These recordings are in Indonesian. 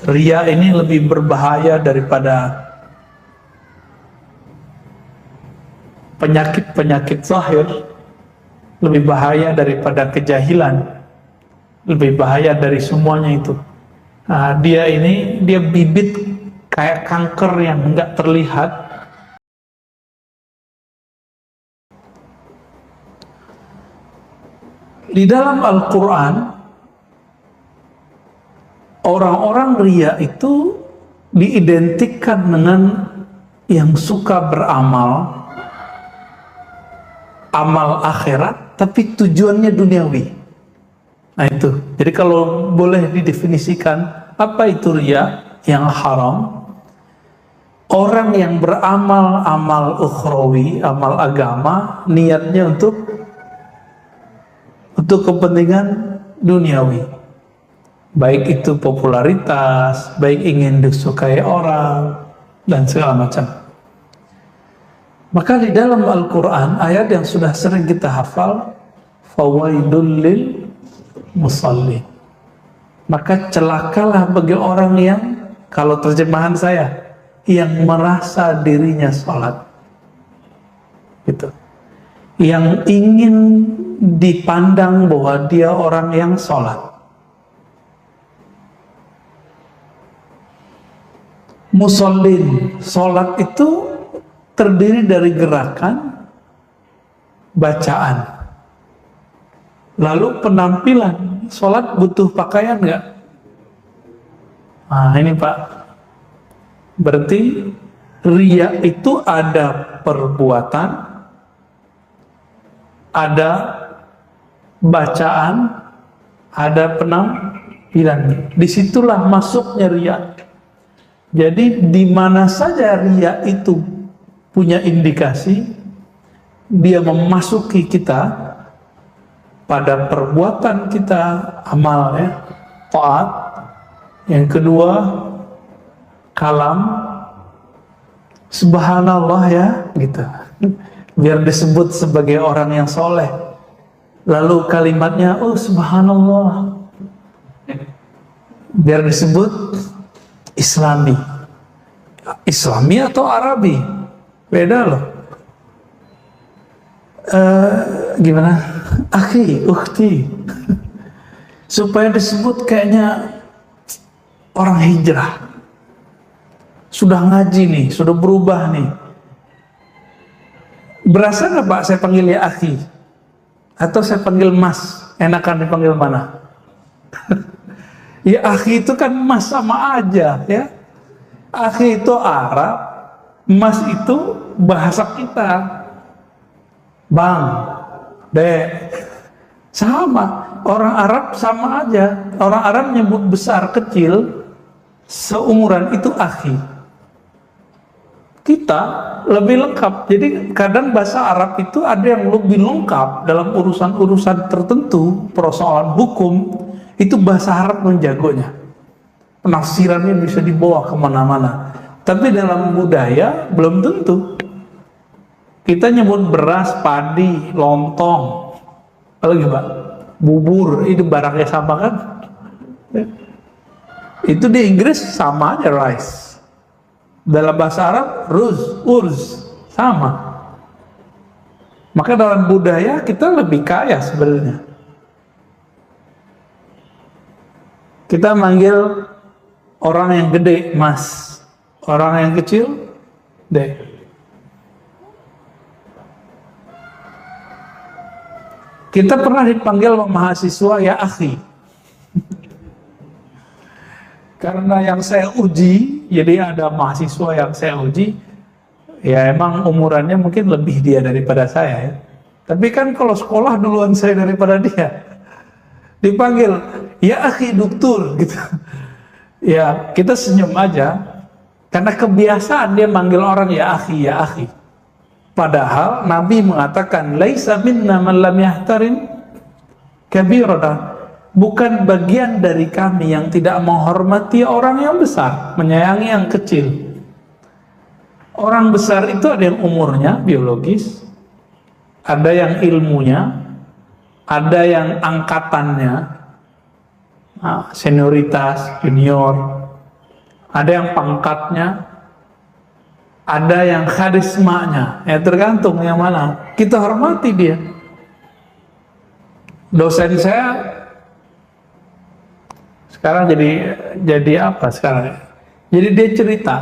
Riya ini lebih berbahaya daripada penyakit-penyakit zahir, lebih bahaya daripada kejahilan, lebih bahaya dari semuanya itu. Nah, dia bibit kayak kanker yang enggak terlihat. Di dalam Al-Quran, orang-orang riya itu diidentikan dengan yang suka beramal, amal akhirat, tapi tujuannya duniawi. Nah itu, jadi kalau boleh didefinisikan, apa itu riya yang haram? Orang yang beramal amal ukhrawi, amal agama, niatnya untuk kepentingan duniawi, baik itu popularitas, baik ingin disukai orang, dan segala macam. Maka di dalam Al-Quran, ayat yang sudah sering kita hafal, fawaidul lil musallin, maka celakalah bagi orang yang, kalau terjemahan saya, yang merasa dirinya sholat, gitu, yang ingin dipandang bahwa dia orang yang sholat. Musallin, sholat itu terdiri dari gerakan, bacaan, lalu penampilan. Sholat butuh pakaian nggak? Nah ini Pak, berarti riya itu ada perbuatan, ada bacaan, ada penampilan. Disitulah masuknya riya. Jadi di mana saja riya itu punya indikasi, dia memasuki kita pada perbuatan kita, amal ya, taat. Yang kedua, kalam, subhanallah ya, gitu, biar disebut sebagai orang yang soleh. Lalu kalimatnya, oh subhanallah, biar disebut Islami. Islami atau Arabi? Beda loh. Gimana? Akhi, ukhti. Supaya disebut kayaknya orang hijrah. Sudah ngaji nih, sudah berubah nih. Berasa nggak Pak saya panggil ya akhi? Atau saya panggil mas? Enakan dipanggil mana? Ya akhi itu kan mas sama aja ya. Akhi itu Arab, mas itu bahasa kita. Bang, dek, sama. Orang Arab sama aja. Orang Arab nyebut besar, kecil, seumuran itu akhi. Kita lebih lengkap. Jadi kadang bahasa Arab itu ada yang lebih lengkap dalam urusan-urusan tertentu, persoalan hukum. Itu bahasa Arab menjagonya, penafsirannya bisa dibawa kemana-mana. Tapi dalam budaya belum tentu. Kita nyebut beras, padi, lontong, apalagi Pak, bubur, itu barangnya sama kan? Itu di Inggris sama aja, rice. Dalam bahasa Arab urz, sama. Maka dalam budaya kita lebih kaya sebenarnya. Kita manggil orang yang gede mas, orang yang kecil dek. Kita pernah dipanggil mahasiswa ya akhi. Karena yang saya uji, jadi ada mahasiswa yang saya uji, ya emang umurannya mungkin lebih dia daripada saya ya. Tapi kan kalau sekolah duluan saya daripada dia, dipanggil ya akhi doktor gitu. Ya kita senyum aja, karena kebiasaan dia manggil orang ya akhi, ya akhi. Padahal Nabi mengatakan laisa minna man lam yahtarim kabirana, bukan bagian dari kami yang tidak menghormati orang yang besar, menyayangi yang kecil. Orang besar itu ada yang umurnya biologis, ada yang ilmunya, ada yang angkatannya, senioritas, junior, ada yang pangkatnya, ada yang karismanya, ya tergantung yang mana. Kita hormati dia. Dosen saya sekarang jadi apa sekarang? Jadi dia cerita,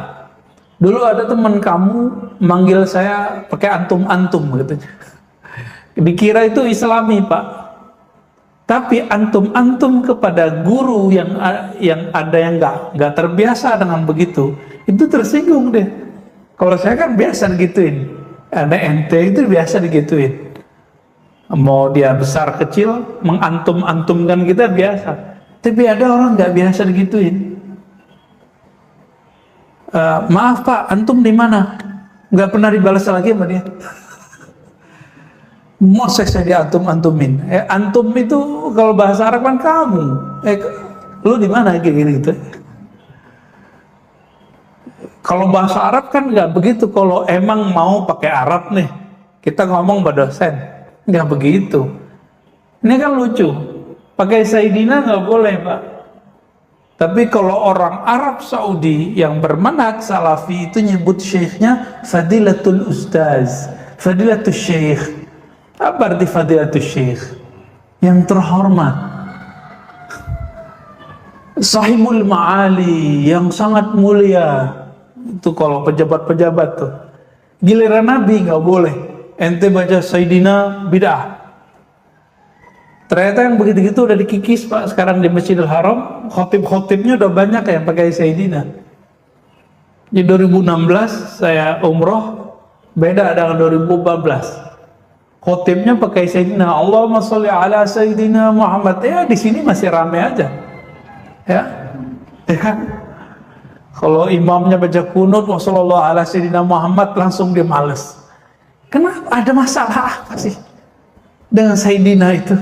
dulu ada teman kamu manggil saya pakai antum-antum gitu. Dikira itu Islami, Pak. Tapi antum-antum kepada guru yang ada yang nggak terbiasa dengan begitu, itu tersinggung deh. Kalau saya kan biasa digituin, ada ente itu biasa digituin. Mau dia besar kecil mengantum-antumkan kita biasa. Tapi ada orang nggak biasa digituin. Maaf Pak, antum di mana? Nggak pernah dibalas lagi sama dia. Masa saya diantum-antumin. Antum itu kalau bahasa Arab kan kamu. Lu di mana kayak gitu? Kalau bahasa Arab kan nggak begitu. Kalau emang mau pakai Arab nih, kita ngomong pada dosen, nggak begitu. Ini kan lucu. Pakai Sayyidina nggak boleh, Pak. Tapi kalau orang Arab Saudi yang bermanhaj Salafi itu nyebut syekhnya Fadilatul Ustaz, Fadilatul Syekh. Apa arti Fadilatul Syekh? Yang terhormat, Sahibul Ma'ali, yang sangat mulia. Itu kalau pejabat-pejabat tuh. Giliran Nabi nggak boleh. Ente baca Sayyidina bid'ah. Ternyata yang begitu-gitu udah dikikis Pak. Sekarang di Masjidil Haram, khotib-khotibnya udah banyak yang pakai Sayyidina. Di 2016 saya umroh, beda dengan 2014. Khotibnya pakai Sayyidina, Allahumma sholli ala Sayyidina Muhammad. Ya di sini masih ramai aja. Ya kan? Kalau imamnya baca kunut wa sallallahu ala Sayyidina Muhammad, langsung dia males. Kenapa? Ada masalah apa sih dengan Sayyidina itu?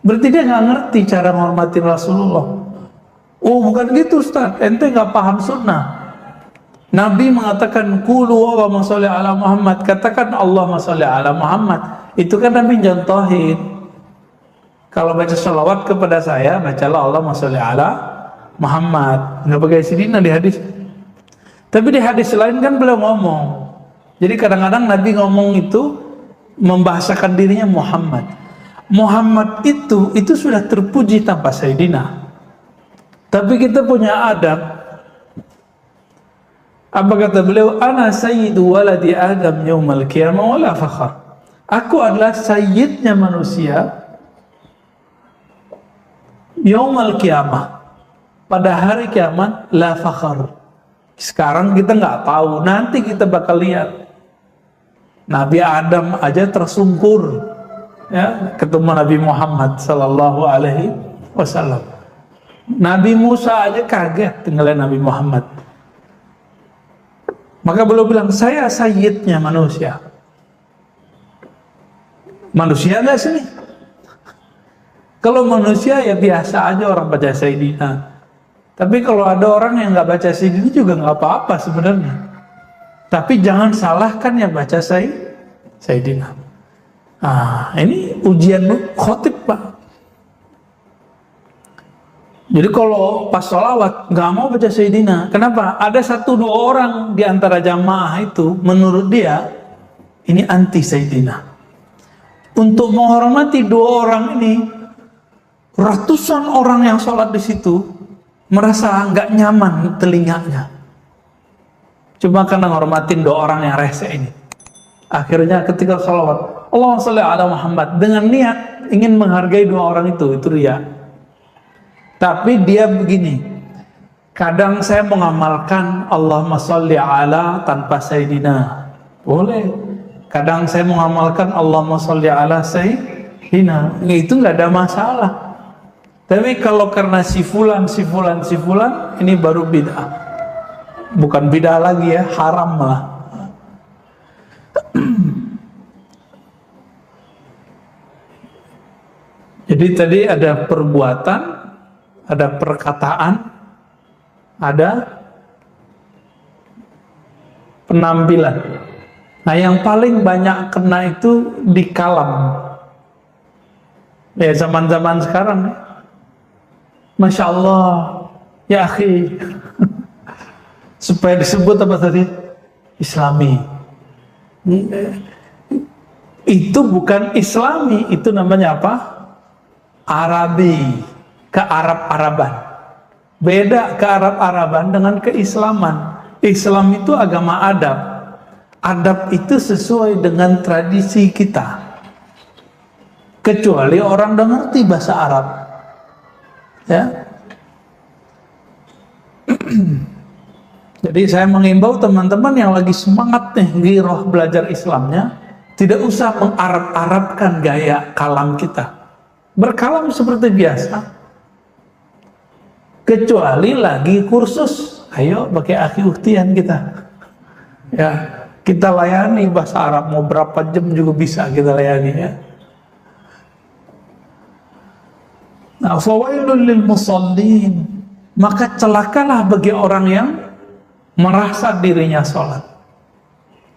Berarti dia nggak ngerti cara menghormati Rasulullah. Oh bukan gitu Ustaz, ente nggak paham sunnah. Nabi mengatakan qulu Allahumma sholli ala Muhammad, katakan Allahumma sholli ala Muhammad. Itu kan Nabi contohin. Kalau baca sholawat kepada saya, bacalah Allahumma sholli ala Muhammad. Nggak pakai Sayyidina di hadis. Tapi di hadis lain kan beliau ngomong. Jadi kadang-kadang Nabi ngomong itu membahasakan dirinya Muhammad. Muhammad itu sudah terpuji tanpa Sayyidina. Tapi kita punya adab. Apa kata beliau? Ana sayyidu waladi Adam yaumal qiyamah wala fakhar. Aku adalah sayyidnya manusia yaumal qiyamah, pada hari kiamat, la fakhar. Sekarang kita nggak tahu, nanti kita bakal lihat. Nabi Adam aja tersungkur, ya, ketemu Nabi Muhammad Sallallahu Alaihi Wasallam. Nabi Musa aja kaget tinggalin Nabi Muhammad. Maka beliau bilang, saya sayyidnya manusia. Manusia nggak sini? Kalau manusia ya biasa aja orang baca Sayyidina. Tapi kalau ada orang yang nggak baca Sayyidina juga nggak apa-apa sebenarnya. Tapi jangan salahkan yang baca Sayyidina. Ini ujian khotib Pak. Jadi kalau pas sholawat nggak mau baca Sayyidina, kenapa? Ada 1-2 orang di antara jamaah itu menurut dia ini anti Sayyidina. Untuk menghormati 2 orang ini, ratusan orang yang sholat di situ merasa nggak nyaman telinganya. Cuma karena menghormatin 2 orang yang rese ini. Akhirnya ketika sholawat, Allahumma sholli ala Muhammad, dengan niat ingin menghargai 2 orang itu riya. Tapi dia begini, kadang saya mengamalkan Allahumma sholli ala tanpa Sayyidina, boleh. Kadang saya mengamalkan Allahumma sholli ala Sayyidina, itu nggak ada masalah. Tapi kalau karena si fulan, ini baru bid'ah. Bukan bid'ah lagi ya, haram malah. Jadi tadi ada perbuatan, ada perkataan, ada penampilan. Nah yang paling banyak kena itu di kalam. Ya zaman-zaman sekarang, Masya Allah, ya akhi, supaya disebut apa tadi? Islami. Itu bukan Islami, itu namanya apa? Arabi, kearab-araban. Beda kearab-araban dengan keislaman. Islam itu agama adab. Adab itu sesuai dengan tradisi kita. Kecuali orang udah ngerti bahasa Arab. Ya. Jadi saya mengimbau teman-teman yang lagi semangat nih giroh belajar Islamnya, tidak usah mengarab-arabkan gaya kalam kita. Berkalam seperti biasa. Kecuali lagi kursus, ayo pakai akhi ukhtian kita. Ya, kita layani bahasa Arab mau berapa jam juga bisa kita layani ya. Nah, fawailul lil musallin, maka celakalah bagi orang yang merasa dirinya sholat,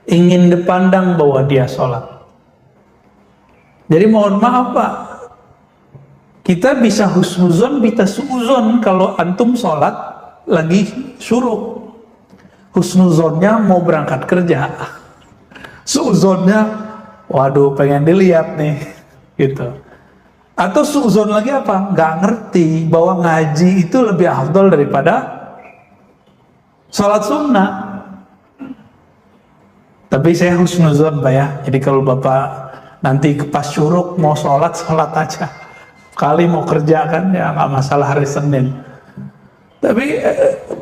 ingin dipandang bahwa dia sholat. Jadi mohon maaf Pak, kita bisa husnuzon, bisa suuzon kalau antum sholat lagi syuruk. Husnuzonnya mau berangkat kerja, suuzonnya waduh pengen dilihat nih, gitu. Atau suuzon lagi apa? Nggak ngerti bahwa ngaji itu lebih afdol daripada sholat sunnah. Tapi saya husnuzon Pak ya. Jadi kalau Bapak nanti pas syuruk mau sholat, sholat aja. Kali mau kerja kan ya nggak masalah hari Senin. Tapi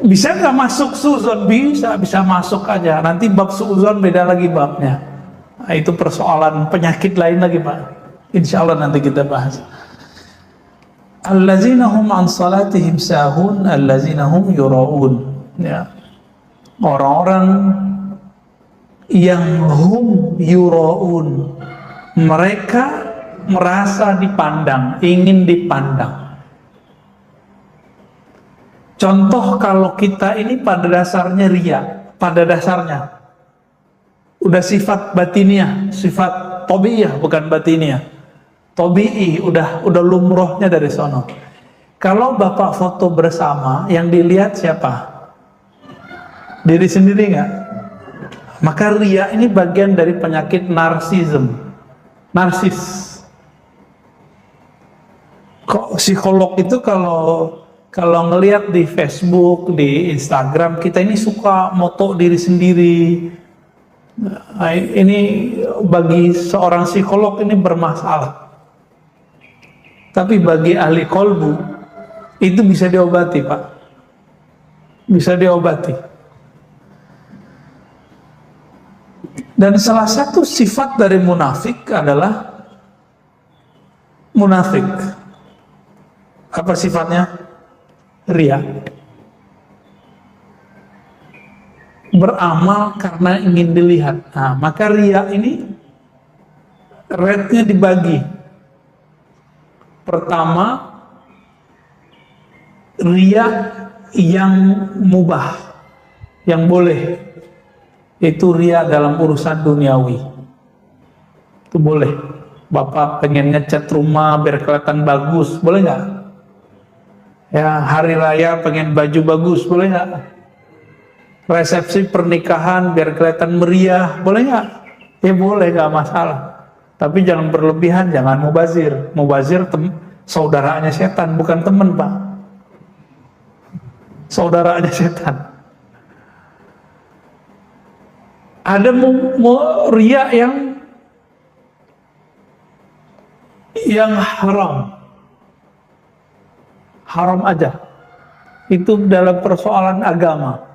bisa nggak masuk suuzon? Bisa masuk aja. Nanti bab suuzon beda lagi babnya. Nah, itu persoalan penyakit lain lagi Pak. Insya Allah nanti kita bahas. Allazina hum an salatihim sahun, allazina hum yura'un. Ya. Orang-orang yang hum yura'un, mereka merasa dipandang, ingin dipandang. Contoh kalau kita ini pada dasarnya riya, pada dasarnya udah sifat batiniah, sifat tabiiyah bukan batiniah. Tabi'i udah lumrohnya dari sono. Kalau Bapak foto bersama, yang dilihat siapa? Diri sendiri nggak? Maka riya ini bagian dari penyakit narsisme. Narsis. Kok psikolog itu kalau ngelihat di Facebook, di Instagram, kita ini suka moto diri sendiri. Nah, ini bagi seorang psikolog ini bermasalah. Tapi bagi ahli kolbu itu bisa diobati Pak. Bisa diobati. Dan salah satu sifat dari munafik adalah munafik. Apa sifatnya? Riya. Beramal karena ingin dilihat. Nah, maka riya ini rate-nya dibagi. Pertama, riya yang mubah, yang boleh. Itu riya dalam urusan duniawi. Itu boleh. Bapak pengen ngecat rumah biar kelihatan bagus, boleh nggak? Ya, hari raya pengen baju bagus, boleh nggak? Resepsi pernikahan biar kelihatan meriah, boleh nggak? Ya boleh, nggak masalah. Tapi jangan berlebihan, jangan mubazir. Mubazir saudaranya setan, bukan teman Pak. Saudaranya setan. Ada riya yang haram. Haram aja. Itu dalam persoalan agama.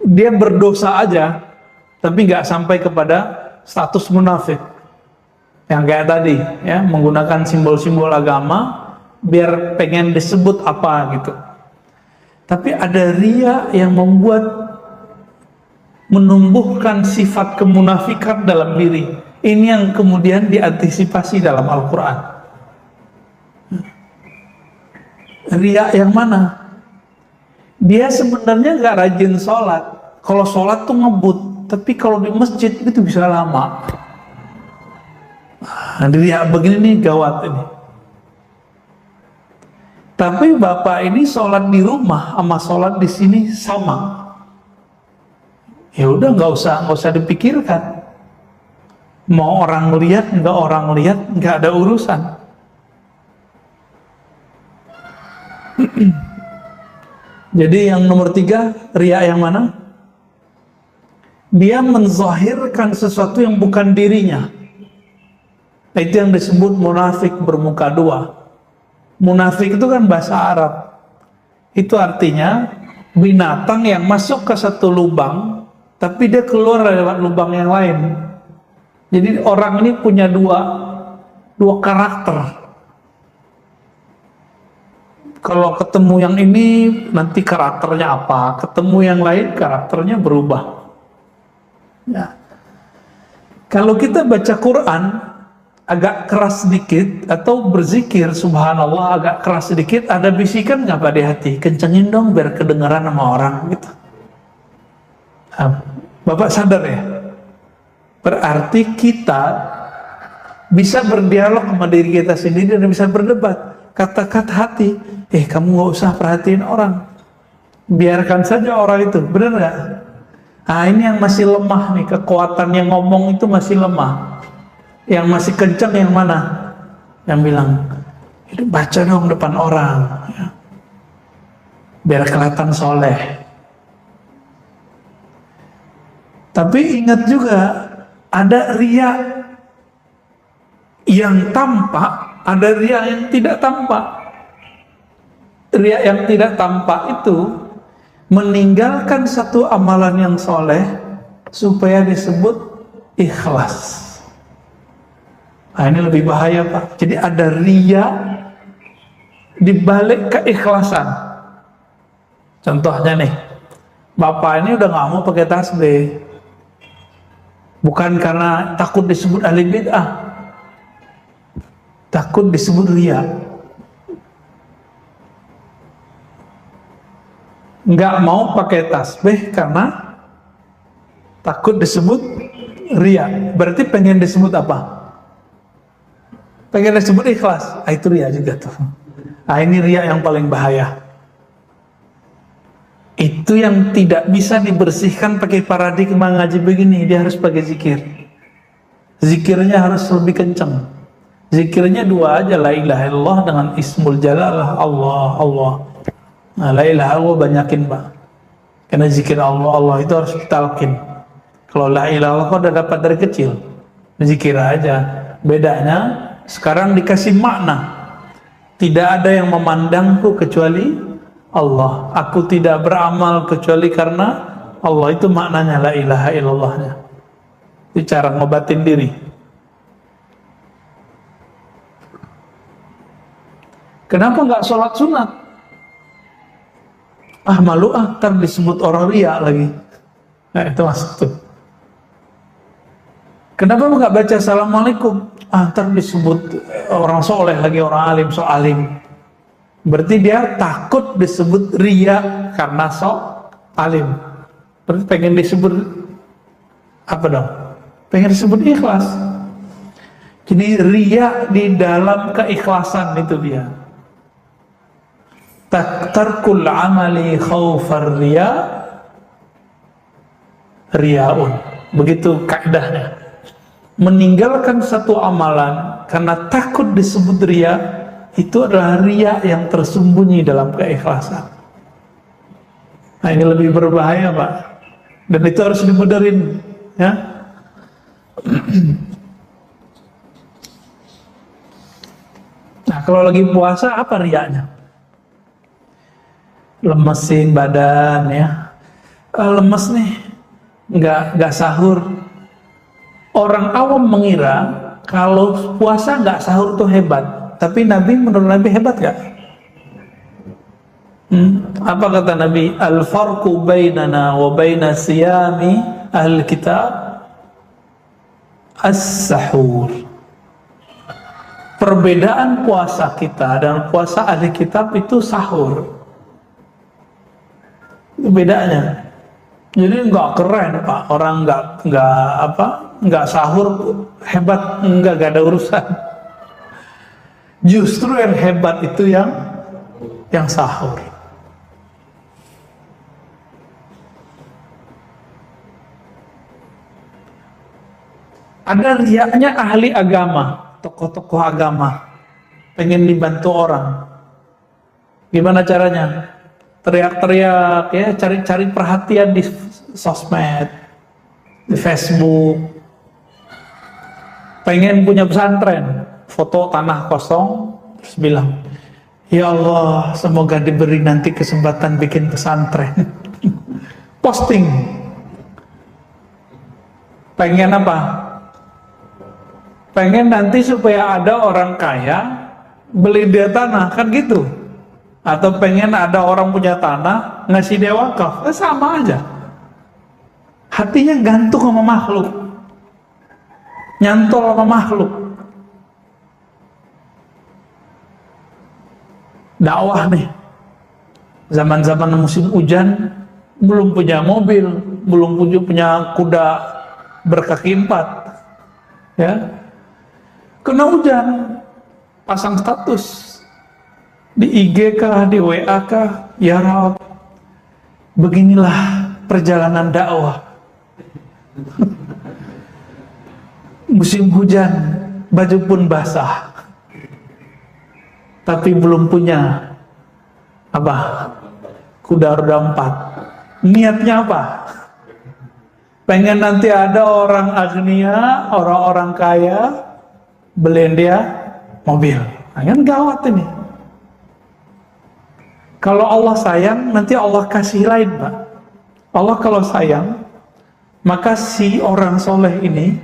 Dia berdosa aja, tapi nggak sampai kepada status munafik. Yang kayak tadi, ya, menggunakan simbol-simbol agama biar pengen disebut apa gitu. Tapi ada riya yang menumbuhkan sifat kemunafikan dalam diri. Ini yang kemudian diantisipasi dalam Al-Quran. Riya yang mana? Dia sebenarnya nggak rajin sholat. Kalau sholat tuh ngebut, tapi kalau di masjid itu bisa lama. Nah, riya begini nih gawat ini. Tapi bapak ini sholat di rumah sama sholat di sini sama. Ya udah, nggak usah dipikirkan. Mau orang lihat, nggak ada urusan. Jadi yang nomor 3, riya yang mana? Dia menzahirkan sesuatu yang bukan dirinya. Itu yang disebut munafik bermuka dua. Munafik itu kan bahasa Arab. Itu artinya binatang yang masuk ke satu lubang, tapi dia keluar lewat lubang yang lain. Jadi orang ini punya dua karakter. Kalau ketemu yang ini, nanti karakternya apa? Ketemu yang lain, karakternya berubah. Ya. Kalau kita baca Quran agak keras sedikit, atau berzikir subhanallah agak keras sedikit, ada bisikan nggak pada hati? Kencengin dong biar kedengaran sama orang gitu. Bapak sadar ya? Berarti kita bisa berdialog sama diri kita sendiri dan bisa berdebat. Kata-kata hati, kamu nggak usah perhatiin orang, biarkan saja orang itu, benar nggak? Ini yang masih lemah nih, kekuatan yang ngomong itu masih lemah. Yang masih kencang yang mana? Yang bilang, itu baca dong depan orang, ya. Biar kelihatan soleh. Tapi ingat juga, ada riya yang tampak, ada riya yang tidak tampak. Riya yang tidak tampak itu meninggalkan satu amalan yang soleh supaya disebut ikhlas. Ini lebih bahaya, Pak. Jadi ada riya dibalik keikhlasan. Contohnya nih, bapak ini udah nggak mau pakai tasbih, bukan karena takut disebut ahli bid'ah, takut disebut riya. Nggak mau pakai tasbih karena takut disebut riya. Berarti pengen disebut apa? Pengen disebut ikhlas. Itu riya juga tuh. Ini riya yang paling bahaya. Itu yang tidak bisa dibersihkan pakai paradigma ngaji begini. Dia harus pakai zikir. Zikirnya harus lebih kencang. Zikirnya 2 aja, la ilaha illallah dengan ismul jalalah, Allah. Nah, la ilaha illallah banyakin, Pak. Karena zikir Allah itu harus ditalkin. Kalau la ilaha illallah kok udah dapat dari kecil, zikir aja. Bedanya sekarang dikasih makna. Tidak ada yang memandangku kecuali Allah. Aku tidak beramal kecuali karena Allah. Itu maknanya la ilaha illallahnya. Itu cara ngobatin diri. Kenapa nggak sholat sunat? Malu ntar disebut orang riya lagi. Nah, itu masuk tuh. Kenapa nggak baca assalamualaikum? Ntar disebut orang soleh lagi, orang alim, so alim. Berarti dia takut disebut riya karena so alim. Berarti pengen disebut apa dong? Pengen disebut ikhlas. Jadi riya di dalam keikhlasan itu dia. Tarkul amali khawfar riya riyaun. Begitu kaidahnya. Meninggalkan satu amalan karena takut disebut riya, itu adalah riya yang tersembunyi dalam keikhlasan. Nah, ini lebih berbahaya, Pak. Dan itu harus dibenerin, ya. Nah, kalau lagi puasa apa riyanya? Lemesin badan, ya. Lemes nih, nggak sahur. Orang awam mengira kalau puasa nggak sahur tuh hebat. Tapi Nabi, menurut Nabi hebat gak? Apa kata Nabi? Al-farqu bainana wa baina siyami ahli kitab as-sahur. Perbedaan puasa kita dan puasa ahli kitab itu sahur. Itu bedanya. Jadi nggak keren, Pak. Orang nggak sahur hebat, nggak ada urusan. Justru yang hebat itu yang yang sahur. Ada riaknya ahli agama, tokoh-tokoh agama, pengen dibantu orang. Gimana caranya? Teriak-teriak, ya, cari-cari perhatian di sosmed, di Facebook. Pengen punya pesantren, foto tanah kosong, terus bilang, ya Allah, semoga diberi nanti kesempatan bikin pesantren. Posting. Pengen apa? Pengen nanti supaya ada orang kaya beli dia tanah, kan gitu. Atau pengen ada orang punya tanah ngasih dia wakaf, sama aja. Hatinya gantung sama makhluk, nyantol sama makhluk. Dakwah nih, zaman-zaman musim hujan, belum punya mobil, belum punya kuda berkaki 4, ya. Kena hujan, pasang status di IG kah, di WA kah, ya Rob, beginilah perjalanan dakwah. Musim hujan, baju pun basah, tapi belum punya apa? Kuda roda 4. Niatnya apa? Pengen nanti ada orang agnia, orang-orang kaya beliin dia mobil. Nah, kan gawat ini. Kalau Allah sayang, nanti Allah kasih lain, Pak. Allah kalau sayang, maka si orang soleh ini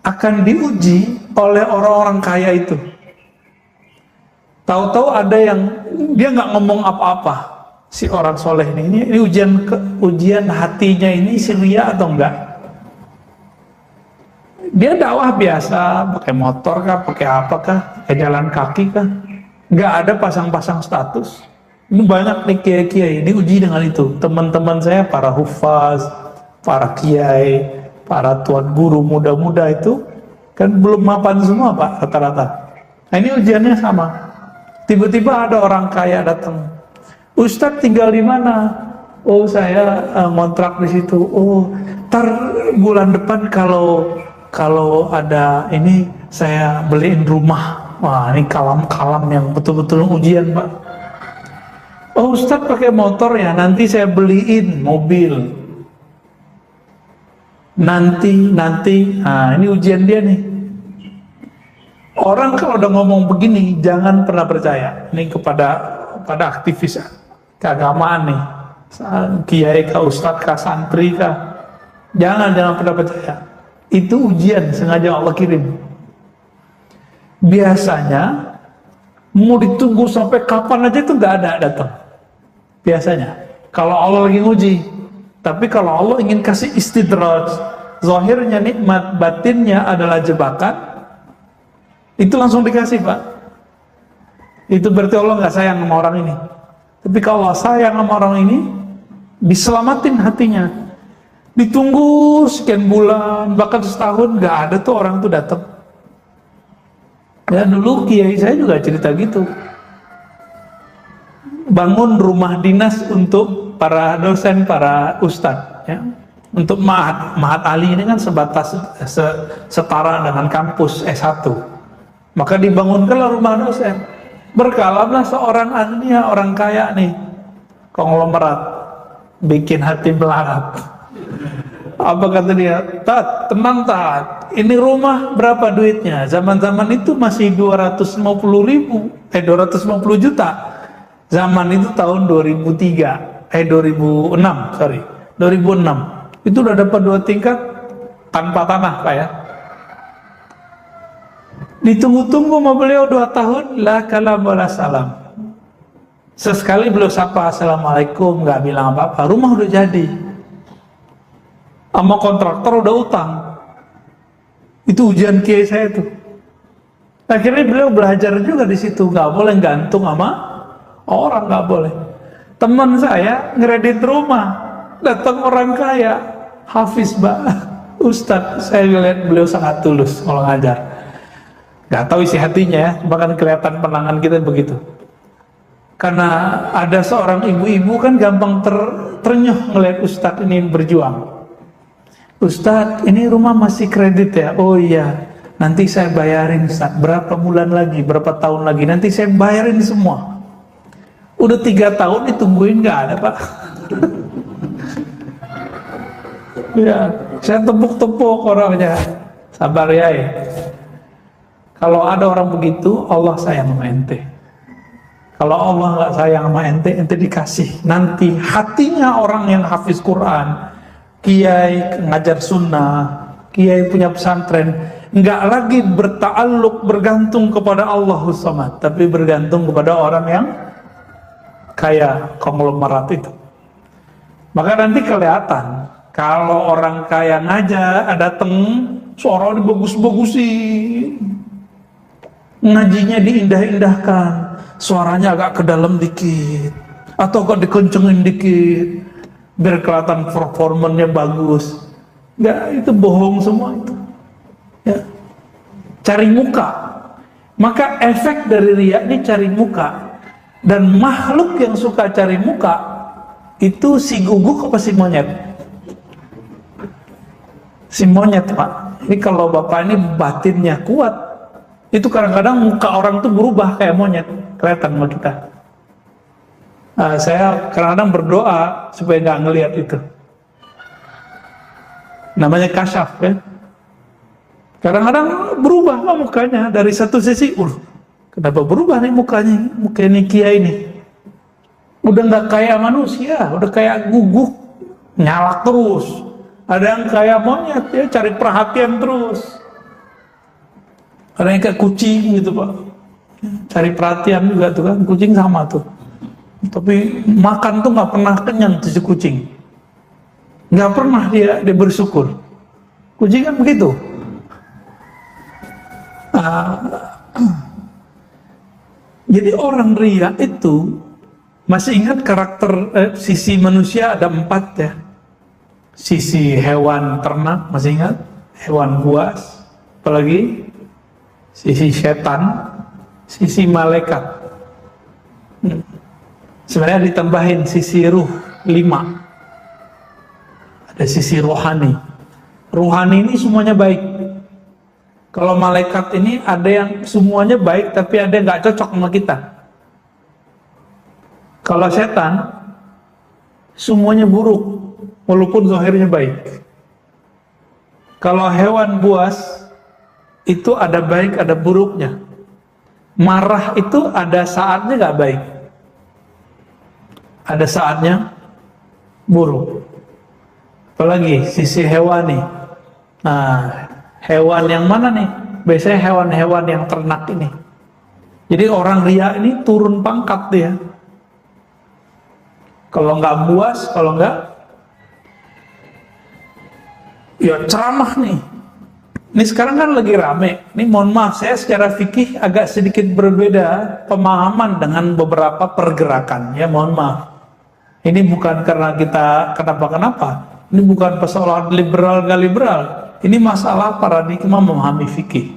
akan diuji oleh orang-orang kaya itu. Tahu-tahu ada yang dia nggak ngomong apa-apa, si orang soleh ini ujian hatinya ini ria atau enggak? Dia dakwah biasa, pakai motor kah, pakai apa kah, pakai jalan kaki kah, nggak ada pasang-pasang status. Ini banyak nih kiai-kiai diuji dengan itu. Teman-teman saya para hufaz, para kiai, para tuan guru muda-muda itu kan belum mapan semua, Pak, rata-rata. Nah, ini ujiannya sama. Tiba-tiba ada orang kaya datang, Ustadz tinggal di mana? Oh, saya ngontrak di situ. Oh, ntar bulan depan kalau ada ini saya beliin rumah. Wah, ini kalam-kalam yang betul-betul ujian, Pak. Oh, Ustadz pakai motor ya, nanti saya beliin mobil. Nanti, nah ini ujian dia nih. Orang kalau udah ngomong begini, jangan pernah percaya. Ini kepada aktivis keagamaan nih, kiai kah, ustadz kah, santri kah, jangan pernah percaya. Itu ujian sengaja Allah kirim. Biasanya mau ditunggu sampai kapan aja itu nggak ada datang. Biasanya kalau Allah lagi nguji. Tapi kalau Allah ingin kasih istidraj, zahirnya nikmat, batinnya adalah jebakan, itu langsung dikasih, Pak. Itu berarti Allah nggak sayang sama orang ini. Tapi kalau Allah sayang sama orang ini, diselamatin hatinya. Ditunggu sekian bulan, bahkan setahun, nggak ada tuh orang tuh datang. Ya dulu kiai saya juga cerita gitu. Bangun rumah dinas untuk para dosen, para ustadz, ya. Untuk Mahat Ali ini kan sebatas setara dengan kampus S1. Maka dibangunkanlah rumah dosen. Berkalamlah seorang agnia, orang kaya nih, konglomerat, bikin hati melarat. Apa kata dia? Tat, tenang Tat, ini rumah berapa duitnya? Zaman-zaman itu masih 250 juta. Zaman itu tahun 2006, sorry, 2006. Itu udah dapat 2 tingkat tanpa tanah, Pak, ya. Ditunggu-tunggu sama beliau 2 tahun, la kalam wala salam. Sesekali beliau sapa assalamualaikum, nggak bilang apa-apa, rumah udah jadi. Sama kontraktor udah utang. Itu ujian kiai saya tuh. Akhirnya beliau belajar juga di situ, nggak boleh gantung sama orang, nggak boleh. Teman saya ngeredit rumah, datang orang kaya, hafiz, Mbak, Ustadz. Saya lihat beliau sangat tulus kalau ngajar. Nggak tahu isi hatinya ya, bahkan kelihatan penangan kita begitu. Karena ada seorang ibu-ibu kan gampang ternyuh ngeliat Ustadz ini berjuang. Ustadz, ini rumah masih kredit ya? Oh iya, nanti saya bayarin Ustadz. Berapa bulan lagi, berapa tahun lagi, nanti saya bayarin semua. Udah 3 tahun ditungguin, nggak ada Pak. Ya, saya tepuk-tepuk orangnya. Sabar ya. Kalau ada orang begitu, Allah sayang sama ente. Kalau Allah nggak sayang sama ente, ente dikasih. Nanti hatinya orang yang hafiz Quran, kiai ngajar sunnah, kiai punya pesantren, nggak lagi berta'alluq, bergantung kepada Allahus Samad, tapi bergantung kepada orang yang kaya konglomerat itu. Maka nanti kelihatan kalau orang kaya ngajak, dateng, suara dibagus-bagusin, ngajinya diindah-indahkan, suaranya agak ke dalam dikit, atau agak dikencengin dikit, biar kelihatan performanya bagus. Nggak, itu bohong semua itu. Ya. Cari muka. Maka efek dari riya ini cari muka. Dan makhluk yang suka cari muka itu si guguk apa si monyet? Si monyet, Pak. Ini kalau Bapak ini batinnya kuat, itu kadang-kadang muka orang tuh berubah kayak monyet, kelihatan sama kita. Saya kadang-kadang berdoa supaya nggak ngelihat itu. Namanya kasyaf ya. Kadang-kadang berubah lah mukanya dari satu sisi. Kenapa berubah nih mukanya? Muka ini kiai ini. Udah nggak kayak manusia, udah kayak guguk, nyalak terus. Ada yang kayak monyet ya, cari perhatian terus. Ada yang kayak kucing gitu Pak, cari perhatian juga tuh kan, kucing sama tuh. Tapi makan tuh nggak pernah kenyang tuh si kucing, nggak pernah dia bersyukur. Kucing kan begitu. Jadi orang riya itu, masih ingat karakter sisi manusia ada 4 ya. Sisi hewan ternak masih ingat, hewan buas, apalagi sisi setan, sisi malaikat. Sebenarnya ditambahin sisi ruh 5. Ada sisi rohani. Rohani ini semuanya baik. Kalau malaikat ini ada yang semuanya baik tapi ada yang nggak cocok sama kita. Kalau setan semuanya buruk walaupun zahirnya baik. Kalau hewan buas itu ada baik ada buruknya. Marah itu ada saatnya nggak baik, ada saatnya buruk. Apalagi sisi hewani. Nah, hewan yang mana nih? Biasanya hewan-hewan yang ternak ini. Jadi orang riya ini turun pangkat dia. Kalau nggak buas, kalau nggak ya ceramah nih. Ini sekarang kan lagi rame. Ini mohon maaf, saya secara fikih agak sedikit berbeda pemahaman dengan beberapa pergerakan. Ya mohon maaf. Ini bukan karena kita kenapa-kenapa. Ini bukan persoalan liberal gak liberal. Ini masalah paradigma memahami fikih.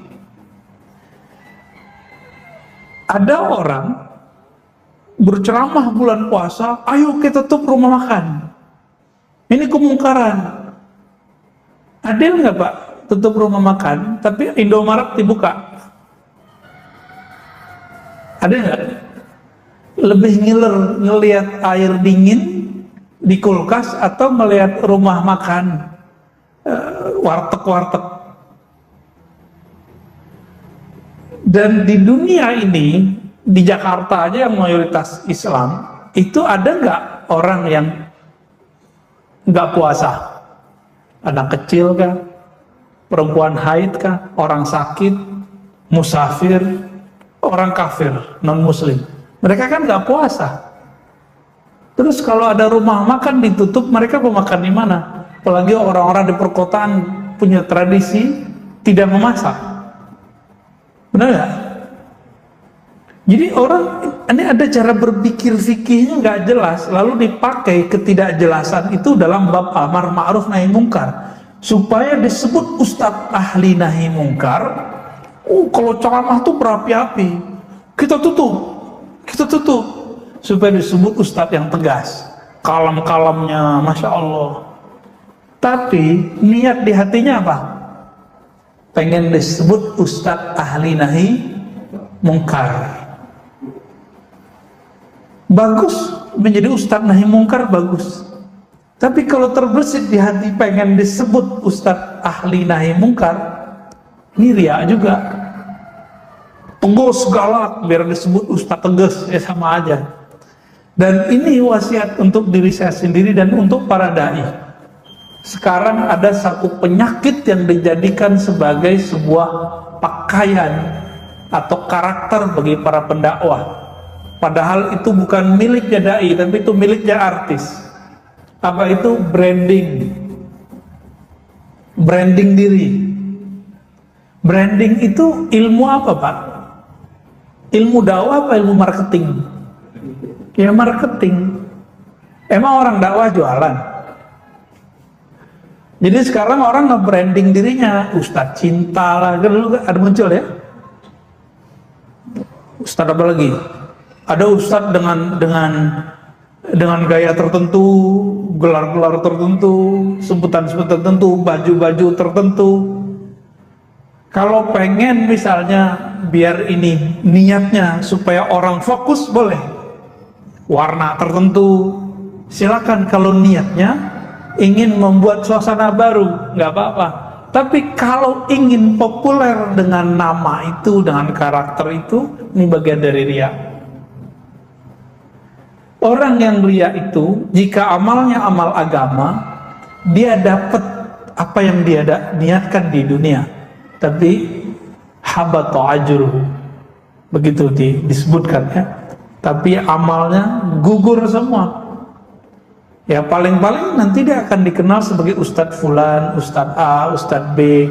Ada orang berceramah bulan puasa, ayo kita tutup rumah makan. Ini kemungkaran. Adil nggak Pak? Tutup rumah makan, tapi Indomaret dibuka. Ada nggak? Lebih ngiler ngelihat air dingin di kulkas atau melihat rumah makan warteg-warteg. Dan di dunia ini, di Jakarta aja yang mayoritas Islam, itu ada nggak orang yang nggak puasa? Anak kecil kah? Perempuan haid kah? Orang sakit? Musafir? Orang kafir? Non-muslim? Mereka kan nggak puasa. Terus kalau ada rumah makan ditutup, mereka mau makan di mana? Apalagi orang-orang di perkotaan punya tradisi tidak memasak. Benar nggak? Jadi orang ini ada cara berpikir fikihnya nggak jelas, lalu dipakai ketidakjelasan itu dalam bab amar ma'ruf nahi mungkar supaya disebut ustadz ahli nahi mungkar. Kalau ceramah tuh berapi-api, kita tutup. supaya disebut ustadz yang tegas, kalem-kalemnya, Masya Allah. Tapi niat di hatinya apa? Pengen disebut ustadz ahli nahi mungkar. Bagus menjadi ustadz nahi mungkar, bagus. Tapi kalau terbesit di hati pengen disebut ustadz ahli nahi mungkar, ini riya juga. Tegas galak biar disebut ustadz tegas, ya sama aja. Dan ini wasiat untuk diri saya sendiri dan untuk para dai. Sekarang ada satu penyakit yang dijadikan sebagai sebuah pakaian atau karakter bagi para pendakwah. Padahal itu bukan miliknya dai, tapi itu miliknya artis. Apa itu? Branding. Branding diri. Branding itu ilmu apa, Pak? Ilmu dakwah apa ilmu marketing? Ya marketing. Emang orang dakwah jualan? Jadi sekarang orang nge-branding dirinya, Ustadz cinta lah, dulu ada muncul ya. Ustadz apa lagi? Ada ustadz dengan gaya tertentu, gelar-gelar tertentu, sebutan-sebutan tertentu, baju-baju tertentu. Kalau pengen misalnya biar ini niatnya supaya orang fokus, boleh. Warna tertentu, silakan. Kalau niatnya ingin membuat suasana baru, nggak apa-apa. Tapi kalau ingin populer dengan nama itu, dengan karakter itu, ini bagian dari riya. Orang yang riya itu, jika amalnya amal agama, dia dapat apa yang dia niatkan di dunia, tapi habata ajruhu, begitu disebutkan ya. Tapi amalnya gugur semua. Ya paling-paling nanti dia akan dikenal sebagai Ustadz Fulan, Ustadz A, Ustadz B,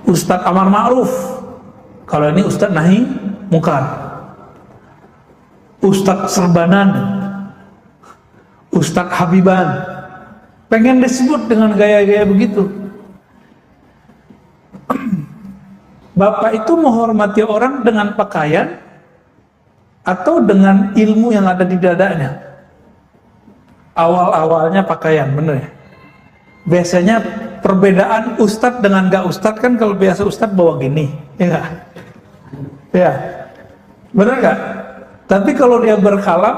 Ustadz Amar Ma'ruf. Kalau ini Ustadz Nahi Mungkar, Ustadz Serbanan, Ustadz Habiban. Pengen disebut dengan gaya-gaya begitu. Bapak itu menghormati orang dengan pakaian atau dengan ilmu yang ada di dadanya? Awal-awalnya pakaian, bener ya? Biasanya perbedaan ustadz dengan gak ustadz kan, kalau biasa ustadz bawa gini, ya gak? Ya, bener gak? Tapi kalau dia berkalam,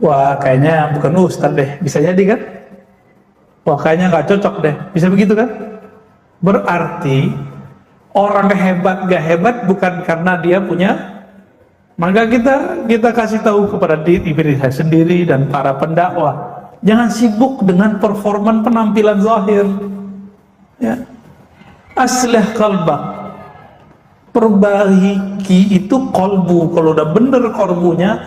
wah kayaknya bukan ustadz deh, bisa jadi kan? Wah kayaknya gak cocok deh, bisa begitu kan? Berarti orang hebat gak hebat bukan karena dia punya. Maka kita kasih tahu kepada diri saya sendiri dan para pendakwah, jangan sibuk dengan performan penampilan zahir. Ya. Aslih qalbak, perbaiki itu kolbu. Kalau udah bener kolbunya,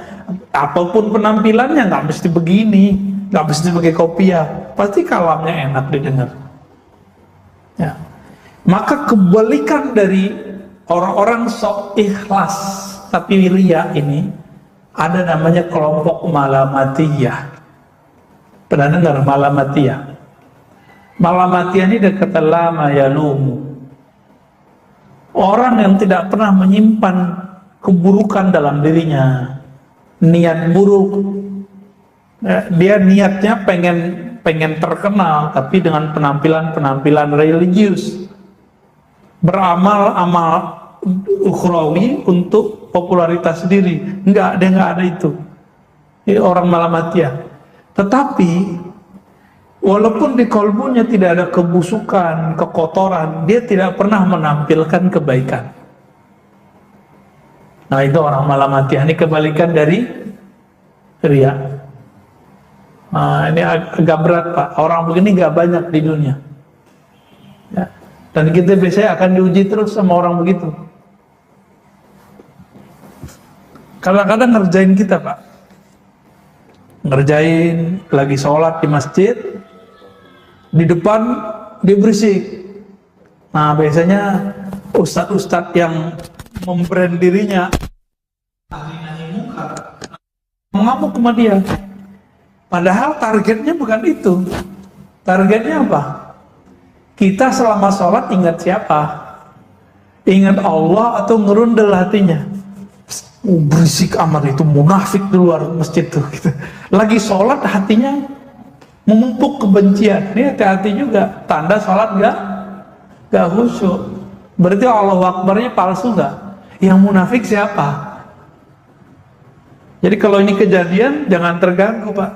apapun penampilannya nggak mesti begini, nggak mesti pakai kopiah, pasti kalamnya enak didengar. Ya. Maka kebalikan dari orang-orang sok ikhlas tapi riya ini, ada namanya kelompok malamatiyah. Pernah dengar malamatiyah? Malamatiyah ini dari kata lama yalumu. Orang yang tidak pernah menyimpan keburukan dalam dirinya, niat buruk. Dia niatnya pengen terkenal, tapi dengan penampilan religius. Beramal-amal ukhrawi untuk popularitas sendiri. Dia nggak ada itu. Ini orang malamatiyah. Tetapi walaupun di kolbunya tidak ada kebusukan, kekotoran, dia tidak pernah menampilkan kebaikan. Nah itu orang malamatiyah. Ini kebalikan dari riya. Nah, ini agak berat Pak. Orang begini nggak banyak di dunia. Ya. Dan kita biasanya akan diuji terus sama orang begitu. Kadang-kadang ngerjain kita Pak, ngerjain lagi sholat di masjid, di depan dia berisik. Nah biasanya ustadz-ustadz yang membrand dirinya ahli nahi mungkar mengamuk sama dia, padahal targetnya bukan itu. Targetnya apa? Kita selama sholat ingat siapa? Ingat Allah atau ngerundel hatinya? Berisik amat itu, munafik di luar masjid tuh gitu. Lagi sholat hatinya memupuk kebencian. Ini hati-hati juga, tanda sholat gak khusyuk. Berarti Allahu Akbarnya palsu gak? Yang munafik siapa? Jadi kalau ini kejadian jangan terganggu, Pak.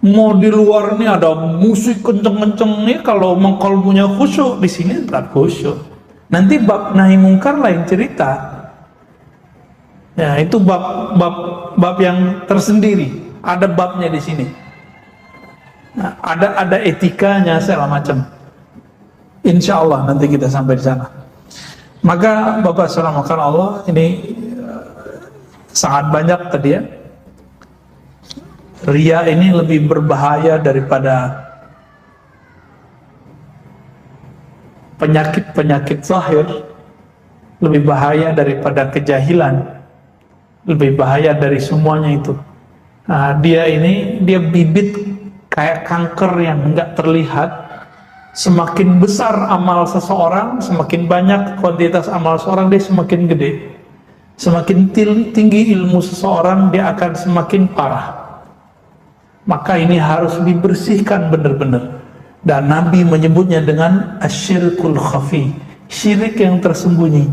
Mau di luar nih ada musik kenceng-kenceng nih, kalau mengkolbunya khusyuk, di sini tetap khusyuk. Nanti bab nahi mungkar lain cerita. Ya, itu bab yang tersendiri. Ada babnya di sini. Nah, ada etikanya segala macam. Insya Allah nanti kita sampai di sana. Maka Bapak saudara Allah, ini sangat banyak tadi ya. Ria ini lebih berbahaya daripada penyakit zahir, lebih bahaya daripada kejahilan, lebih bahaya dari semuanya itu. Nah, dia bibit kayak kanker yang enggak terlihat. Semakin besar amal seseorang, semakin banyak kuantitas amal seseorang, dia semakin gede. Semakin tinggi ilmu seseorang, dia akan semakin parah. Maka ini harus dibersihkan benar-benar. Dan Nabi menyebutnya dengan asyirkul khafi, syirik yang tersembunyi.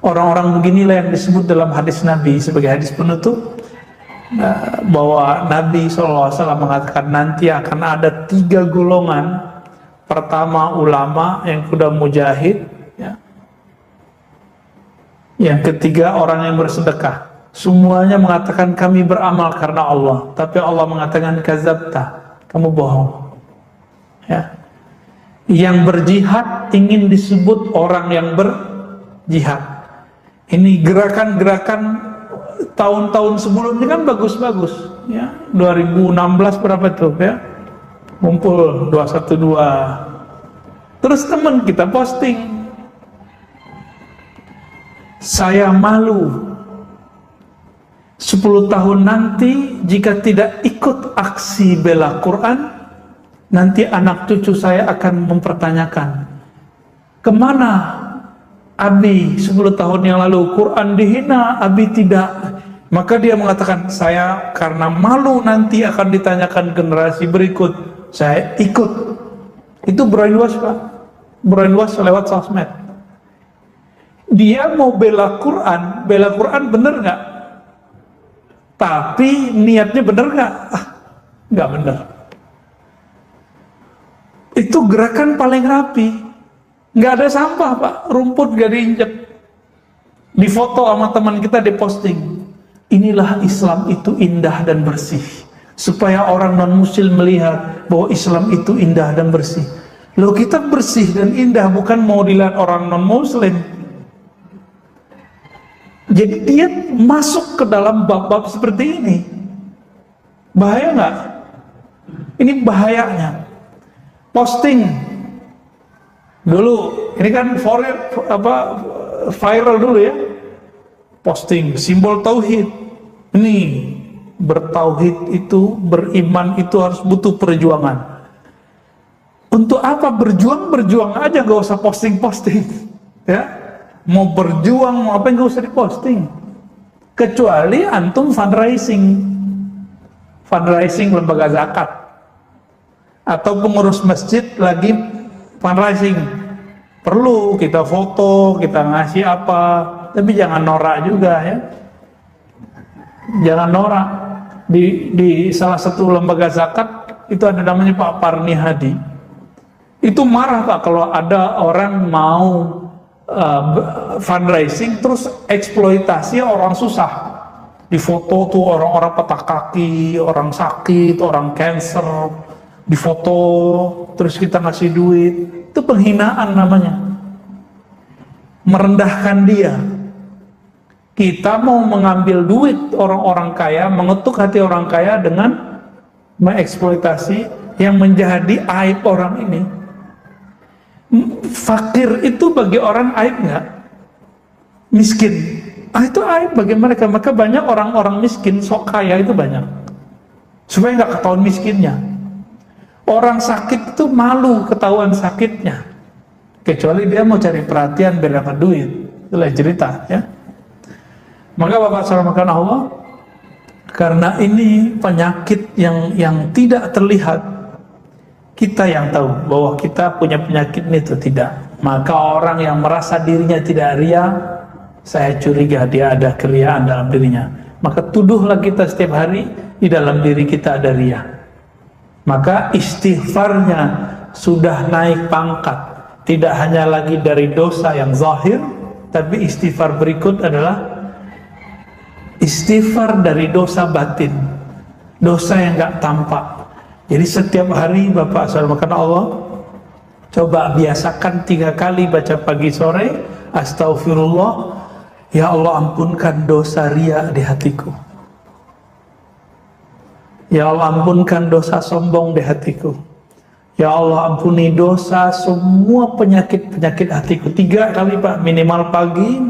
Orang-orang beginilah yang disebut dalam hadis Nabi sebagai hadis penutup, bahwa Nabi SAW mengatakan nanti akan ada 3 golongan. Pertama ulama, yang kedua mujahid, ya. Yang ketiga orang yang bersedekah. Semuanya mengatakan kami beramal karena Allah, tapi Allah mengatakan kazabta, kamu bohong. Ya. Yang berjihad ingin disebut orang yang berjihad. Ini gerakan-gerakan tahun-tahun sebelumnya kan bagus-bagus, ya. 2016 berapa tuh, ya? Ngumpul 212. Terus teman kita posting, saya malu 10 tahun nanti jika tidak ikut aksi bela Quran, nanti anak cucu saya akan mempertanyakan, kemana Abi 10 tahun yang lalu, Quran dihina, Abi tidak. Maka dia mengatakan, saya karena malu nanti akan ditanyakan generasi berikut, saya ikut. Itu brainwash, Pak. Brainwash lewat sosmed. Dia mau bela Quran bener nggak? Tapi niatnya bener nggak? Nggak bener. Itu gerakan paling rapi. Nggak ada sampah, Pak. Rumput nggak diinjek. Difoto sama teman kita, diposting. Inilah Islam itu indah dan bersih. Supaya orang non-muslim melihat bahwa Islam itu indah dan bersih. Loh, kita bersih dan indah bukan mau dilihat orang non-muslim. Jadi dia masuk ke dalam bab-bab seperti ini. Bahaya nggak? Ini bahayanya. Posting dulu, ini kan viral dulu ya. Posting simbol tauhid. Ini bertauhid itu, beriman itu harus butuh perjuangan. Untuk apa berjuang? Berjuang aja, gak usah posting-posting. Ya, mau berjuang mau apa gak usah diposting. Kecuali antum fundraising lembaga zakat, atau pengurus masjid lagi fundraising, perlu kita foto, kita ngasih apa, tapi jangan norak juga ya. Jangan norak. Di salah satu lembaga zakat itu ada namanya Pak Parni Hadi. Itu marah, Pak, kalau ada orang mau fundraising terus eksploitasi orang susah. Di foto tuh orang-orang patah kaki, orang sakit, orang cancer, difoto terus kita ngasih duit. Itu penghinaan namanya. Merendahkan dia. Kita mau mengambil duit orang-orang kaya, mengetuk hati orang kaya dengan mengeksploitasi yang menjadi aib orang ini. Fakir itu bagi orang aib nggak? Miskin, itu aib bagi mereka. Maka banyak orang-orang miskin sok kaya itu banyak, supaya nggak ketahuan miskinnya. Orang sakit itu malu ketahuan sakitnya. kecuali dia mau cari perhatian biar dapat duit, itu lain cerita ya. Maka Bapak saudara Allah, karena ini penyakit yang tidak terlihat, kita yang tahu bahwa kita punya penyakit ini atau tidak. Maka orang yang merasa dirinya tidak ria, saya curiga dia ada keriaan dalam dirinya. Maka tuduhlah kita setiap hari di dalam diri kita ada ria. Maka istighfarnya sudah naik pangkat. Tidak hanya lagi dari dosa yang zahir, tapi istighfar berikut adalah istighfar dari dosa batin, dosa yang gak tampak. Jadi setiap hari Bapak saudara Allah, coba biasakan 3 kali baca pagi sore, astagfirullah, ya Allah ampunkan dosa ria di hatiku, ya Allah ampunkan dosa sombong di hatiku, ya Allah ampuni dosa semua penyakit-penyakit hatiku. 3 kali Pak, minimal pagi,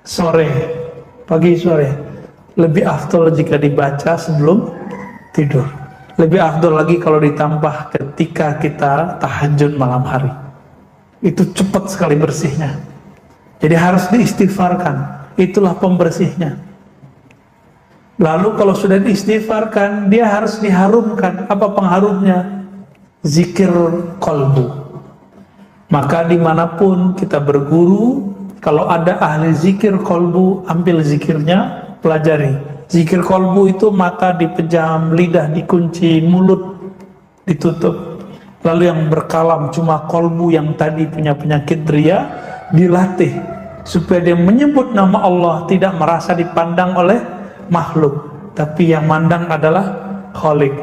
sore. Pagi sore. Lebih afdol jika dibaca sebelum tidur. Lebih afdol lagi kalau ditambah ketika kita tahajud malam hari. Itu cepat sekali bersihnya. Jadi harus diistighfarkan. Itulah pembersihnya. Lalu kalau sudah diistighfarkan, dia harus diharumkan. Apa pengharumnya? Zikir kolbu. Maka dimanapun kita berguru, kalau ada ahli zikir kolbu, ambil zikirnya, pelajari. Zikir kolbu itu mata dipejam, lidah dikunci, mulut ditutup. Lalu yang berkalam cuma kolbu yang tadi punya penyakit ria, dilatih supaya dia menyebut nama Allah, tidak merasa dipandang oleh makhluk, tapi yang mandang adalah Khalik.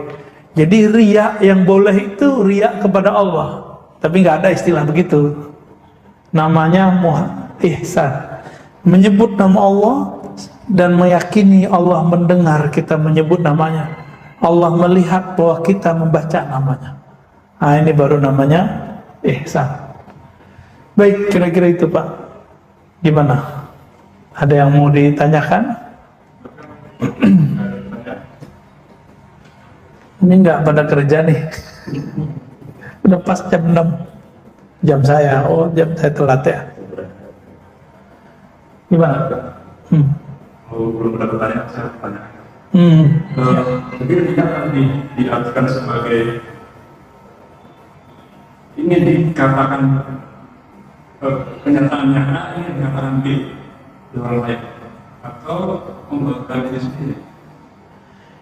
Jadi ria yang boleh itu ria kepada Allah, tapi nggak ada istilah begitu. Namanya ihsan, menyebut nama Allah dan meyakini Allah mendengar kita menyebut namanya, Allah melihat bahwa kita membaca namanya. Nah, ini baru namanya ihsan. Baik, kira-kira itu Pak. Gimana? Ada yang mau ditanyakan? Ini nggak pada kerja nih. Udah pas jam 6. Jam saya, jam saya telat ya. Gimana? Belum ada pertanyaan, saya tanya. Jadi tidak diartikan sebagai ingin dikatakan kenyataannya A, ingin dikatakan B di orang lain, atau membuat diri sendiri.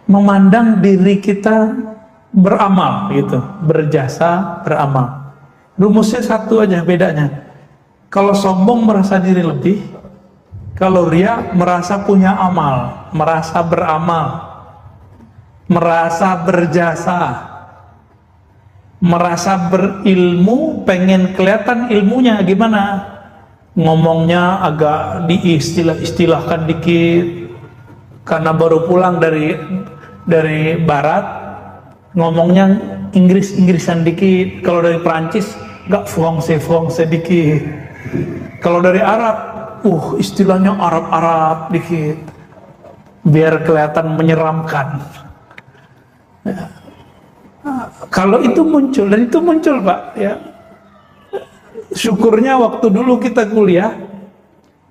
Memandang diri kita beramal gitu, berjasa, beramal. Rumusnya satu aja bedanya. Kalau sombong merasa diri lebih, kalau ria merasa punya amal, merasa beramal, merasa berjasa, merasa berilmu, pengen kelihatan ilmunya gimana, ngomongnya agak diistilah-istilahkan dikit karena baru pulang dari barat, ngomongnya Inggris-Inggrisan dikit. Kalau dari Perancis gak fuangse dikit. Kalau dari Arab istilahnya Arab-Arab dikit biar kelihatan menyeramkan ya. Kalau itu muncul, dan itu muncul Pak ya, syukurnya waktu dulu kita kuliah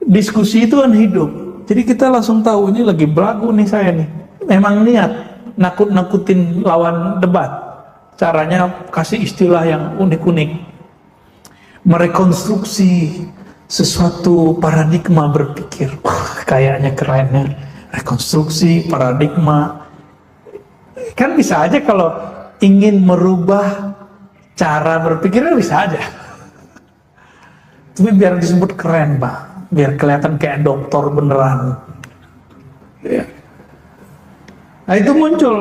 diskusi itu kan hidup, jadi kita langsung tahu ini lagi belagu nih saya nih, memang niat nakut-nakutin lawan debat, caranya kasih istilah yang unik-unik, merekonstruksi sesuatu paradigma berpikir. Kayaknya kerennya rekonstruksi paradigma. Kan bisa aja kalau ingin merubah cara berpikirnya bisa aja, tapi biar disebut keren Pak, biar kelihatan kayak dokter beneran ya. Nah itu muncul,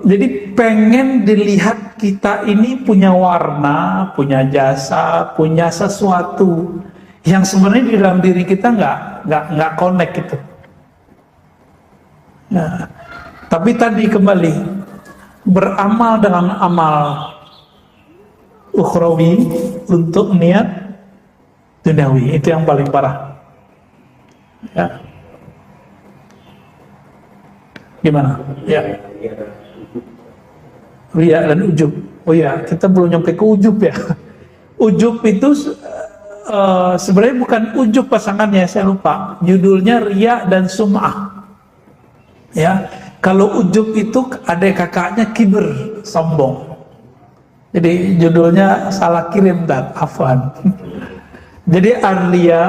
jadi pengen dilihat kita ini punya warna, punya jasa, punya sesuatu yang sebenarnya di dalam diri kita nggak connect gitu. Nah, tapi tadi kembali beramal dengan amal ukhrawi untuk niat duniawi, itu yang paling parah. Ya. Gimana? Ya. Riya dan ujub. Oh ya, kita belum nyampe ke ujub ya. Ujub itu sebenarnya bukan ujub pasangannya, saya lupa. Judulnya Riya dan Sum'ah. Ya, kalau ujub itu adik kakaknya kibir, sombong. Jadi judulnya salah kirim dan afwan. Jadi Ar-Riya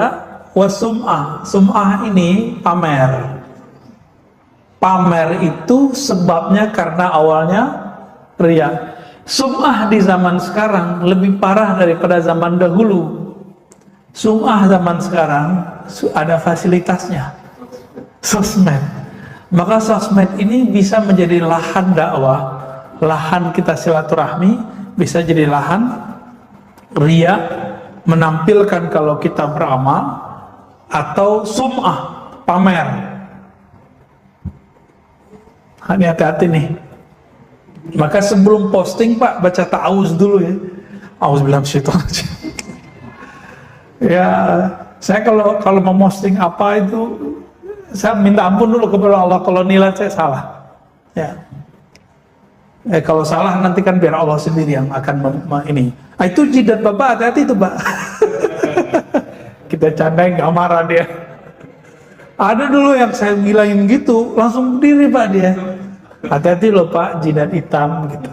wa Sum'ah. Sum'ah ini pamer. Pamer itu sebabnya karena awalnya riya. Sum'ah di zaman sekarang lebih parah daripada zaman dahulu. Sum'ah zaman sekarang ada fasilitasnya, sosmed. Maka sosmed ini bisa menjadi lahan dakwah, lahan kita silaturahmi, bisa jadi lahan riya, menampilkan kalau kita beramal, atau sum'ah, pamer. Hati-hati nih. Maka sebelum posting Pak, baca ta'awuz dulu ya. Auzubillahi minasyaitonir. Ya, saya kalau mau posting apa itu, saya minta ampun dulu kepada Allah kalau nilai saya salah. Ya. Kalau salah nanti kan biar Allah sendiri yang akan ini. Itu jidat Bapak, hati-hati itu Pak. Kita candain, gak marah dia. Ada dulu yang saya bilangin gitu, langsung berdiri Pak dia. Hati-hati loh Pak, jidat hitam gitu.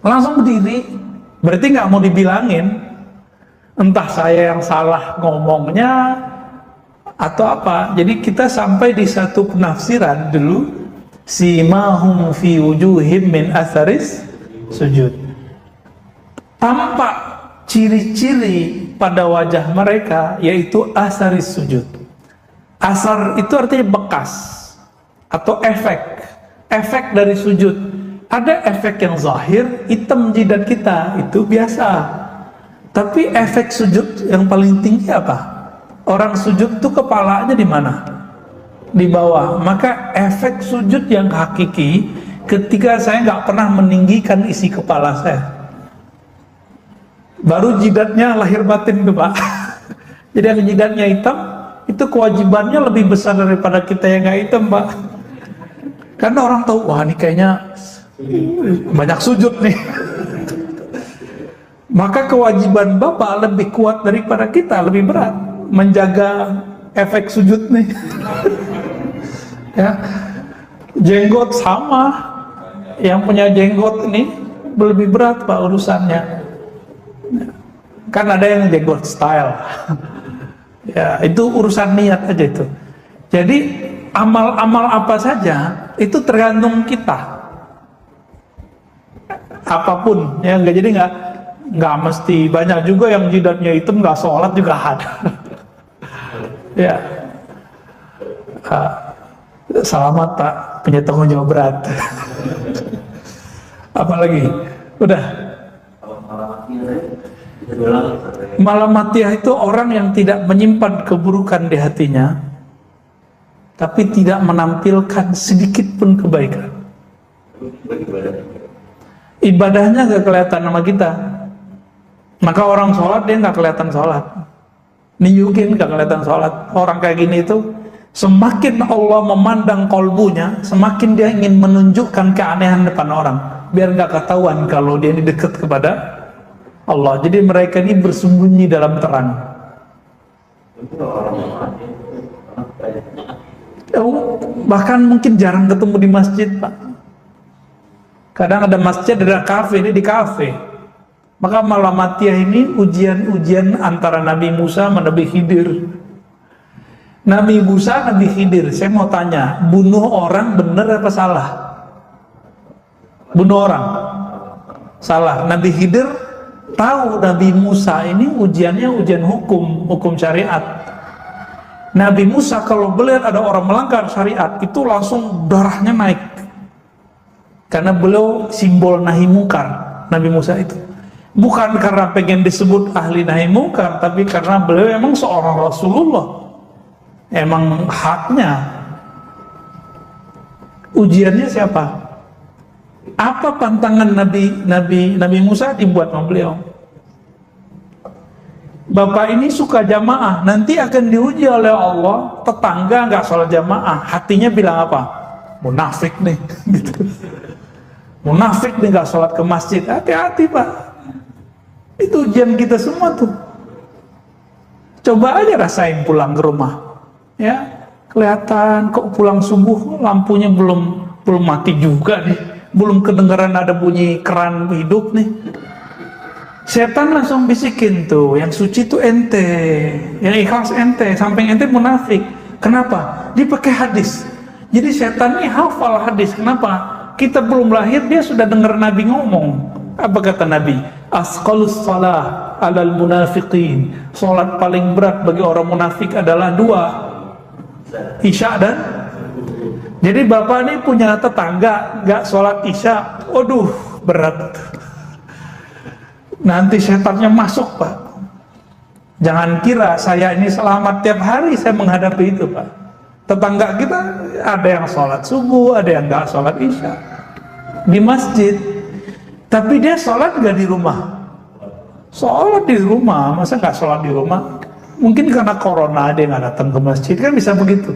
Langsung berdiri, berarti nggak mau dibilangin. Entah saya yang salah ngomongnya atau apa. Jadi kita sampai di satu penafsiran dulu, simahum fi wujuhim min atharis sujud. Tampak ciri-ciri pada wajah mereka yaitu atharis sujud. Asar itu artinya bekas atau efek dari sujud. Ada efek yang zahir, hitam jidat kita, itu biasa. Tapi efek sujud yang paling tinggi apa? Orang sujud tuh kepalanya di mana? Di bawah. Maka efek sujud yang hakiki ketika saya nggak pernah meninggikan isi kepala saya. Baru jidatnya lahir batin tuh Pak. Jadi yang jidatnya hitam, itu kewajibannya lebih besar daripada kita yang nggak hitam Pak. Karena orang tahu, wah ini kayaknya banyak sujud nih. Maka kewajiban Bapak lebih kuat daripada kita, lebih berat menjaga efek sujud nih. Ya, jenggot sama, yang punya jenggot ini lebih berat Pak urusannya. Kan ada yang jenggot style. Ya, itu urusan niat aja itu. Jadi amal-amal apa saja itu tergantung kita. Apapun ya, jadi nggak mesti. Banyak juga yang jidatnya hitam nggak sholat juga ada. Ya, selamat Pak, punya tanggung jawab berat. Apalagi udah. Malamatiyah itu orang yang tidak menyimpan keburukan di hatinya, tapi tidak menampilkan sedikit pun kebaikan. Ibadahnya gak kelihatan sama kita. Maka orang sholat dia gak kelihatan sholat, nunjukin gak kelihatan sholat. Orang kayak gini itu semakin Allah memandang kolbunya, semakin dia ingin menunjukkan keanehan depan orang, biar gak ketahuan kalau dia ini dekat kepada Allah. Jadi mereka ini bersembunyi dalam terang. Bahkan mungkin jarang ketemu di masjid Pak. Kadang ada masjid, ada kafe, ini di kafe. Maka Malamatiyah ini ujian-ujian antara Nabi Musa sama Nabi Khidir. Nabi Musa, Nabi Khidir, saya mau tanya, bunuh orang benar apa salah? Bunuh orang salah. Nabi Khidir tahu Nabi Musa ini ujiannya ujian hukum syariat. Nabi Musa kalau melihat ada orang melanggar syariat itu langsung darahnya naik, karena beliau simbol nahi mungkar. Nabi Musa itu bukan karena pengen disebut ahli nahi mungkar, tapi karena beliau emang seorang Rasulullah, emang haknya. Ujiannya siapa? Apa pantangan Nabi Musa dibuat sama beliau? Bapak ini suka jamaah, nanti akan diuji oleh Allah. Tetangga nggak sholat jamaah, hatinya bilang apa? Munafik nih, gitu. Munafik nih nggak sholat ke masjid. Hati-hati Pak. Itu ujian kita semua tuh. Coba aja rasain pulang ke rumah, ya kelihatan kok pulang subuh lampunya belum mati juga nih, belum kedengaran ada bunyi keran hidup nih. Setan langsung bisikin tuh, yang suci tuh ente, yang ikhlas ente, sampai ente munafik. Kenapa? Dia pakai hadis. Jadi setan ini hafal hadis. Kenapa? Kita belum lahir dia sudah dengar Nabi ngomong. Apa kata Nabi? Asqalus salah alal munafiqin. Salat paling berat bagi orang munafik adalah 2, Isya dan. Jadi bapak ini punya tetangga nggak sholat Isya, waduh berat. Nanti setannya masuk, Pak. Jangan kira saya ini selamat tiap hari saya menghadapi itu, Pak. Tetangga kita ada yang sholat subuh, ada yang nggak sholat Isya di masjid. Tapi dia sholat nggak di rumah? Sholat di rumah, masa nggak sholat di rumah? Mungkin karena corona dia nggak datang ke masjid, kan bisa begitu.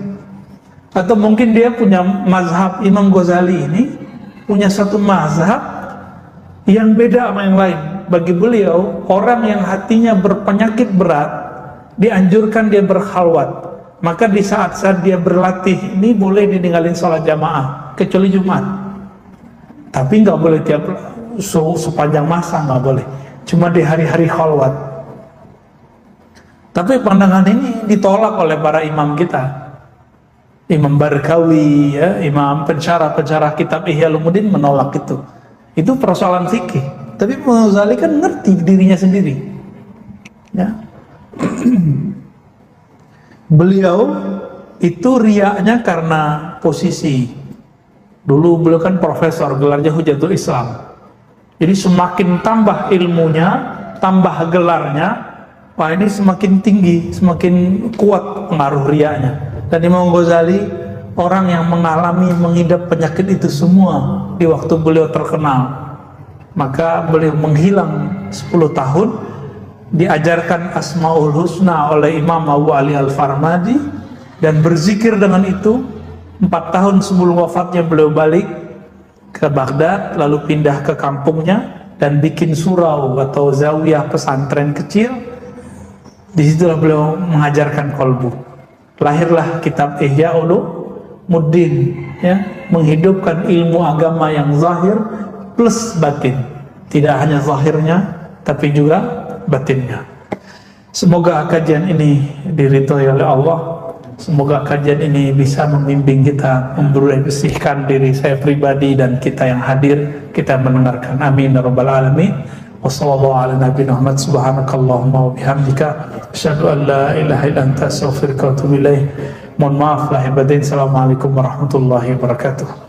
Atau mungkin dia punya mazhab. Imam Ghazali ini punya satu mazhab yang beda sama yang lain. Bagi beliau, orang yang hatinya berpenyakit berat dianjurkan dia berkhalwat. Maka di saat-saat dia berlatih ini boleh ditinggalin sholat jamaah, kecuali Jumat. Tapi nggak boleh tiap sepanjang masa, nggak boleh. Cuma di hari-hari khalwat. Tapi pandangan ini ditolak oleh para imam kita. Imam Barkawi, ya, imam pensyarah kitab Ihya Ulumuddin menolak itu. Itu persoalan fikih. Tapi Imam Ghazali kan ngerti dirinya sendiri. Ya. Beliau itu riaknya karena posisi. Dulu beliau kan profesor, gelarnya Hujatul Islam. Jadi semakin tambah ilmunya, tambah gelarnya, wah ini semakin tinggi, semakin kuat pengaruh riaknya. Dan Imam Ghazali orang yang mengalami, mengidap penyakit itu semua di waktu beliau terkenal. Maka beliau menghilang 10 tahun, diajarkan Asmaul Husna oleh Imam Abu Ali Al-Farmadi, dan berzikir dengan itu. 4 tahun sebelum wafatnya beliau balik ke Baghdad, lalu pindah ke kampungnya dan bikin surau atau zawiyah pesantren kecil. Disitulah beliau mengajarkan kolbu. Lahirlah kitab Ihya Ulumuddin, ya, menghidupkan ilmu agama yang zahir plus batin. Tidak hanya zahirnya, tapi juga batinnya. Semoga kajian ini diridhoi oleh Allah. Semoga kajian ini bisa membimbing kita, membersihkan diri saya pribadi dan kita yang hadir, kita mendengarkan. Amin ya rabbal alamin. Wassallallahu ala nabiyina Muhammad, subhanakallahumma wa bihamdika, asyhadu an la ilaha illa anta, astaghfiruka wa atubu ilaik. Mohon maaf lahir batin. Assalamualaikum warahmatullahi wabarakatuh.